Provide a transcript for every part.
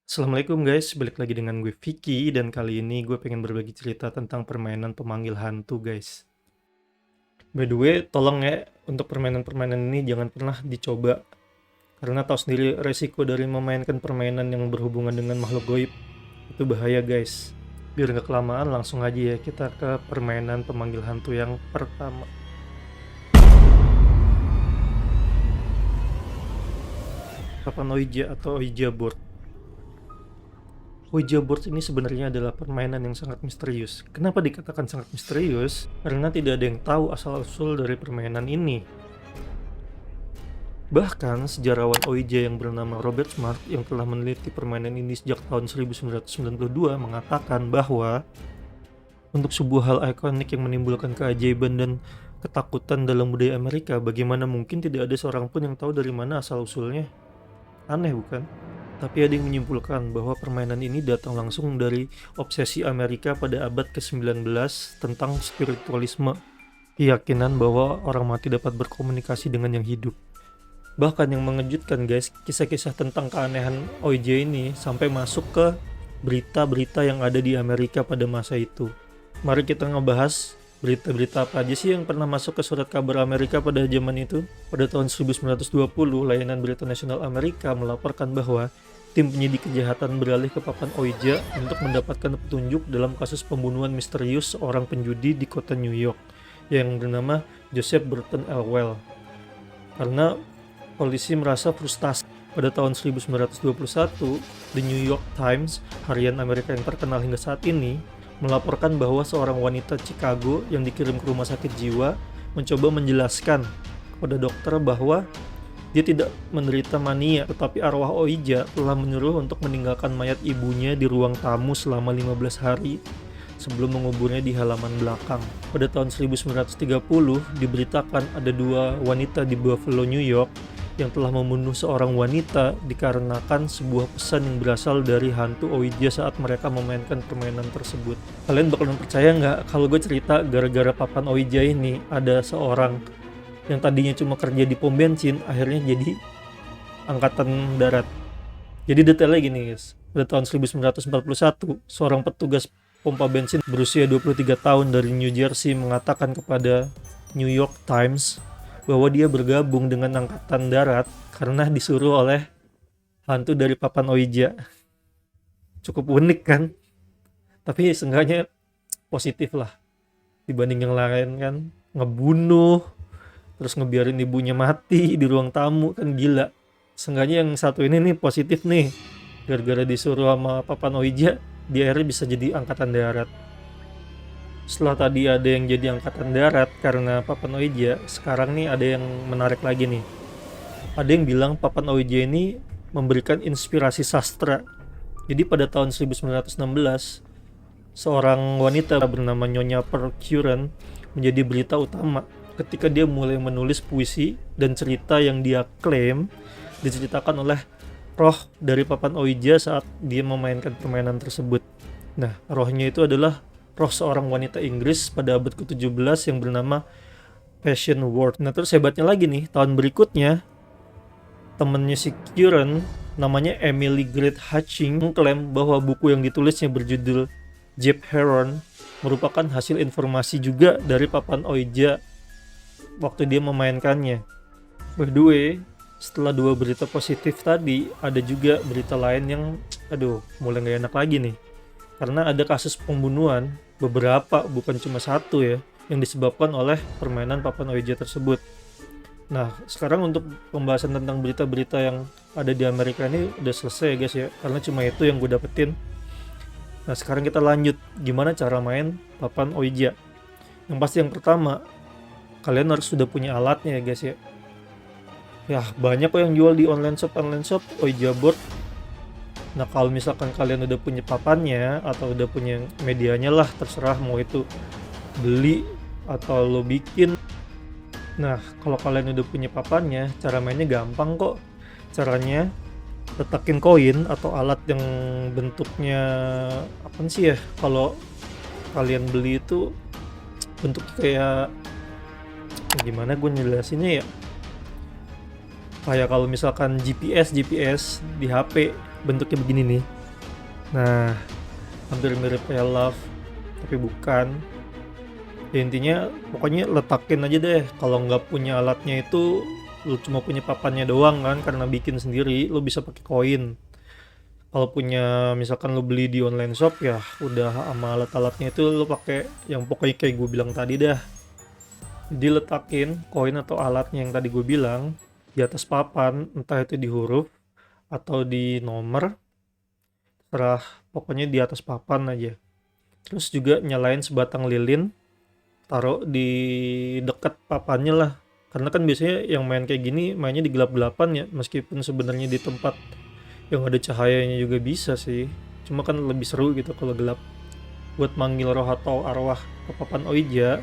Assalamualaikum guys, balik lagi dengan gue Vicky dan kali ini gue pengen berbagi cerita tentang permainan pemanggil hantu guys. By the way, tolong ya untuk permainan-permainan ini jangan pernah dicoba karena tahu sendiri resiko dari memainkan permainan yang berhubungan dengan makhluk goib itu bahaya guys. Biar gak kelamaan langsung aja ya kita ke permainan pemanggil hantu yang pertama. Papanoija atau Ouija board. Ouija board ini sebenarnya adalah permainan yang sangat misterius. Kenapa dikatakan sangat misterius? Karena tidak ada yang tahu asal-usul dari permainan ini. Bahkan sejarawan Ouija yang bernama Robert Smart yang telah meneliti permainan ini sejak tahun 1992 mengatakan bahwa untuk sebuah hal ikonik yang menimbulkan keajaiban dan ketakutan dalam budaya Amerika, bagaimana mungkin tidak ada seorang pun yang tahu dari mana asal-usulnya? Aneh bukan? Tapi ada yang menyimpulkan bahwa permainan ini datang langsung dari obsesi Amerika pada abad ke-19 tentang spiritualisme, keyakinan bahwa orang mati dapat berkomunikasi dengan yang hidup. Bahkan yang mengejutkan guys, kisah-kisah tentang keanehan Ouija ini sampai masuk ke berita-berita yang ada di Amerika pada masa itu. Mari kita ngebahas berita-berita apa aja sih yang pernah masuk ke surat kabar Amerika pada zaman itu. Pada tahun 1920, layanan berita nasional Amerika melaporkan bahwa tim penyidik kejahatan beralih ke papan Ouija untuk mendapatkan petunjuk dalam kasus pembunuhan misterius seorang penjudi di kota New York yang bernama Joseph Burton Elwell. Karena polisi merasa frustasi. Pada tahun 1921, The New York Times, harian Amerika yang terkenal hingga saat ini, melaporkan bahwa seorang wanita Chicago yang dikirim ke rumah sakit jiwa mencoba menjelaskan kepada dokter bahwa dia tidak menderita mania, tetapi arwah Ouija telah menyuruh untuk meninggalkan mayat ibunya di ruang tamu selama 15 hari sebelum menguburnya di halaman belakang. Pada tahun 1930 diberitakan ada dua wanita di Buffalo, New York yang telah membunuh seorang wanita dikarenakan sebuah pesan yang berasal dari hantu Ouija saat mereka memainkan permainan tersebut. Kalian bakalan percaya nggak kalau gue cerita gara-gara papan Ouija ini ada seorang yang tadinya cuma kerja di pom bensin akhirnya jadi angkatan darat. Jadi detailnya gini guys, pada tahun 1941 seorang petugas pompa bensin berusia 23 tahun dari New Jersey mengatakan kepada New York Times bahwa dia bergabung dengan angkatan darat karena disuruh oleh hantu dari papan Ouija. Cukup unik kan? Tapi seenggaknya positif lah dibanding yang lain kan, ngebunuh terus ngebiarin ibunya mati di ruang tamu, kan gila. Seenggaknya yang satu ini nih positif nih, gara-gara disuruh sama papan Ouija dia akhirnya bisa jadi angkatan darat. Setelah tadi ada yang jadi angkatan darat karena papan Ouija, sekarang nih ada yang menarik lagi nih. Ada yang bilang papan Ouija ini memberikan inspirasi sastra. Jadi pada tahun 1916 seorang wanita bernama Nyonya Pearl Curran menjadi berita utama ketika dia mulai menulis puisi dan cerita yang dia klaim diceritakan oleh roh dari papan Ouija saat dia memainkan permainan tersebut. Nah, rohnya itu adalah roh seorang wanita Inggris pada abad ke-17 yang bernama Passion Ward. Nah, terus hebatnya lagi nih, tahun berikutnya temennya si Curran namanya Emily Great Hutching mengklaim bahwa buku yang ditulisnya berjudul Jeb Heron merupakan hasil informasi juga dari papan Ouija waktu dia memainkannya. By the way, setelah dua berita positif tadi, ada juga berita lain yang mulai gak enak lagi nih. Karena ada kasus pembunuhan, beberapa, bukan cuma satu ya, yang disebabkan oleh permainan papan Ouija tersebut. Nah, sekarang untuk pembahasan tentang berita-berita yang ada di Amerika ini udah selesai ya guys ya, karena cuma itu yang gue dapetin. Nah, sekarang kita lanjut, gimana cara main papan Ouija. Yang pasti yang pertama, kalian harus sudah punya alatnya ya guys ya. Ya banyak kok yang jual di online shop Ouija board. Nah kalau misalkan kalian udah punya papannya atau udah punya medianya lah, terserah mau itu beli atau lo bikin. Nah kalau kalian udah punya papannya, cara mainnya gampang kok. Caranya letakin koin atau alat yang bentuknya apa sih ya, kalau kalian beli itu bentuknya kayak gimana gue ngejelasinnya ya, kayak kalau misalkan GPS di HP bentuknya begini nih. Nah, hampir mirip kayak Love, tapi bukan. Ya intinya pokoknya letakin aja deh, kalau nggak punya alatnya itu lu cuma punya papannya doang kan, karena bikin sendiri lu bisa pakai koin. Kalau punya misalkan lu beli di online shop ya udah sama alat-alatnya itu lu pakai yang pokoknya kayak gue bilang tadi dah. Jadi letakin koin atau alatnya yang tadi gue bilang di atas papan, entah itu di huruf atau di nomor, terserah, pokoknya di atas papan aja. Terus juga nyalain sebatang lilin, taruh di dekat papannya lah. Karena kan biasanya yang main kayak gini mainnya di gelap-gelapan ya, meskipun sebenarnya di tempat yang ada cahayanya juga bisa sih. Cuma kan lebih seru gitu kalau gelap. Buat manggil roh atau arwah ke papan Ouija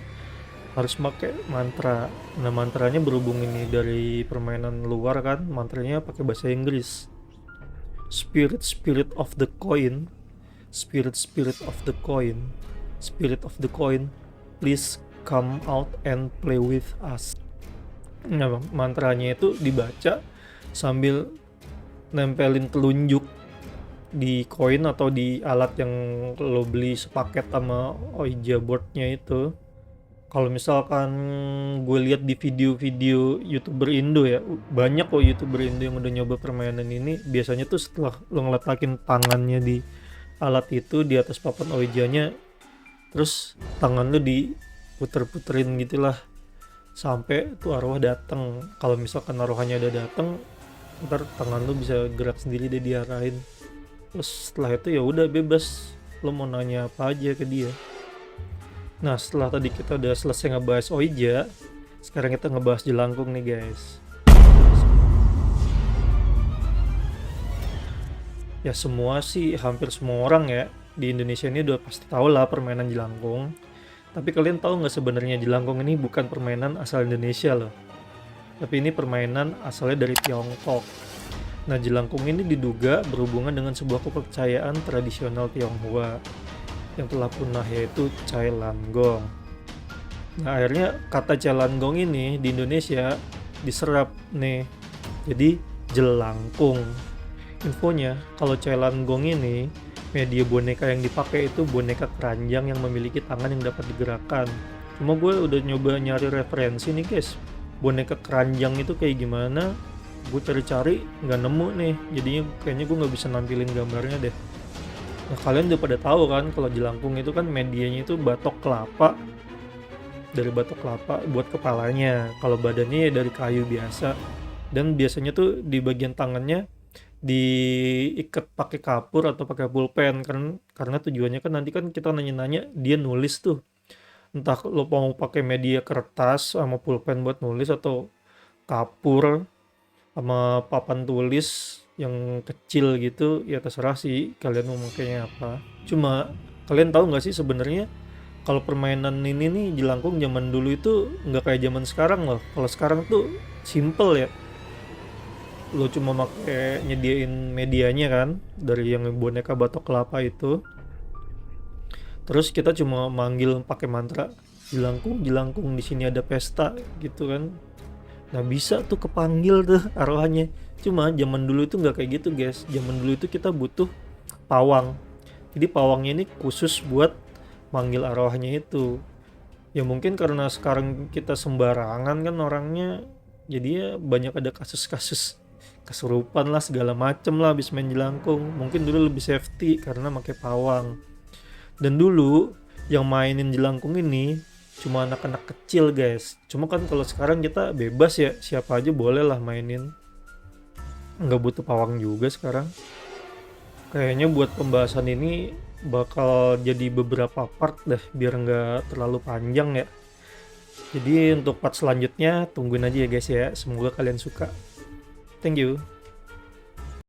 harus pakai mantra. Nah, mantranya berhubung ini dari permainan luar kan, mantranya pakai bahasa Inggris. Spirit spirit of the coin, spirit spirit of the coin, spirit of the coin, please come out and play with us. Nah, mantranya itu dibaca sambil nempelin telunjuk di koin atau di alat yang lo beli sepaket sama Ouija boardnya itu. Kalau misalkan gue lihat di video-video YouTuber Indo ya, banyak kok YouTuber Indo yang udah nyoba permainan ini. Biasanya tuh setelah lo ngeletakin tangannya di alat itu di atas papan Ouija-nya, terus tangan lo diputer-puterin gitulah sampai tuh arwah datang. Kalau misalkan arwahnya udah datang, ntar tangan lo bisa gerak sendiri, dia diarahin. Terus setelah itu ya udah bebas, lo mau nanya apa aja ke dia. Nah, setelah tadi kita udah selesai ngebahas Ouija, sekarang kita ngebahas jelangkung nih guys. Ya semua sih, hampir semua orang ya di Indonesia ini udah pasti tahu lah permainan jelangkung. Tapi kalian tahu nggak sebenarnya jelangkung ini bukan permainan asal Indonesia loh. Tapi ini permainan asalnya dari Tiongkok. Nah, jelangkung ini diduga berhubungan dengan sebuah kepercayaan tradisional Tionghoa yang telah punah, yaitu Cai Lan Gong. Nah, akhirnya kata Cai Lan Gong ini di Indonesia diserap nih jadi jelangkung. Infonya, kalau Cai Lan Gong ini media boneka yang dipakai itu boneka keranjang yang memiliki tangan yang dapat digerakkan. Cuma gue udah nyoba nyari referensi nih guys, boneka keranjang itu kayak gimana. Gue cari-cari nggak nemu nih, jadinya kayaknya gue nggak bisa nampilin gambarnya deh. Nah, kalian udah pada tahu kan kalau jelangkung itu kan medianya itu batok kelapa, dari batok kelapa buat kepalanya. Kalau badannya ya dari kayu biasa, dan biasanya tuh di bagian tangannya diikat pakai kapur atau pakai pulpen, karena tujuannya kan nanti kan kita nanya-nanya dia nulis tuh, entah lo mau pakai media kertas sama pulpen buat nulis atau kapur sama papan tulis yang kecil gitu, ya terserah sih kalian mau makainya apa. Cuma kalian tahu nggak sih sebenarnya kalau permainan ini nih jelangkung zaman dulu itu nggak kayak zaman sekarang loh. Kalau sekarang tuh simple ya, lo cuma pakai nyediain medianya kan dari yang boneka batok kelapa itu, terus kita cuma manggil pakai mantra jelangkung jelangkung di sini ada pesta gitu kan. Nah, bisa tuh kepanggil tuh arwahnya. Cuma zaman dulu itu nggak kayak gitu guys. Zaman dulu itu kita butuh pawang. Jadi pawangnya ini khusus buat manggil arwahnya itu. Ya mungkin karena sekarang kita sembarangan kan orangnya, jadi ya banyak ada kasus-kasus kesurupan lah segala macem lah habis main jelangkung. Mungkin dulu lebih safety karena pakai pawang. Dan dulu yang mainin jelangkung ini cuma anak-anak kecil guys. Cuma kan kalau sekarang kita bebas ya, siapa aja boleh lah mainin, nggak butuh pawang juga sekarang. Kayaknya buat pembahasan ini bakal jadi beberapa part deh biar nggak terlalu panjang ya. Jadi untuk part selanjutnya tungguin aja ya guys ya, semoga kalian suka. Thank you.